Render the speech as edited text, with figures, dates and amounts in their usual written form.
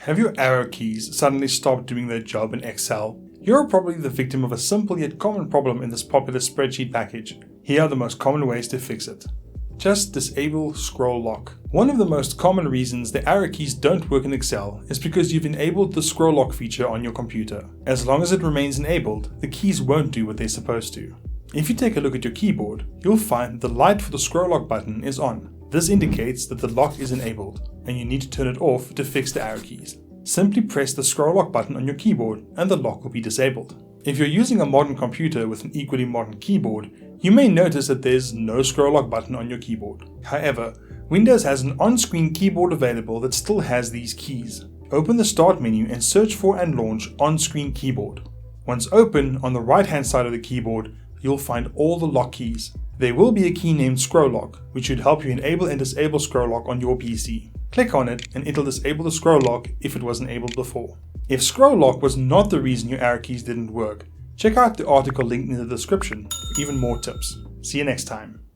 Have your arrow keys suddenly stopped doing their job in Excel? You're probably the victim of a simple yet common problem in this popular spreadsheet package. Here are the most common ways to fix it. Just disable scroll lock. One of the most common reasons the arrow keys don't work in Excel is because you've enabled the scroll lock feature on your computer. As long as it remains enabled, the keys won't do what they're supposed to. If you take a look at your keyboard, you'll find the light for the scroll lock button is on. This indicates that the lock is enabled, and you need to turn it off to fix the arrow keys. Simply press the scroll lock button on your keyboard and the lock will be disabled. If you're using a modern computer with an equally modern keyboard, you may notice that there's no scroll lock button on your keyboard. However, Windows has an on-screen keyboard available that still has these keys. Open the Start menu and search for and launch OnScreen Keyboard. Once open, on the right-hand side of the keyboard, you'll find all the lock keys. There will be a key named Scroll Lock, which should help you enable and disable Scroll Lock on your PC. Click on it and it'll disable the Scroll Lock if it wasn't enabled before. If Scroll Lock was not the reason your arrow keys didn't work, check out the article linked in the description for even more tips. See you next time.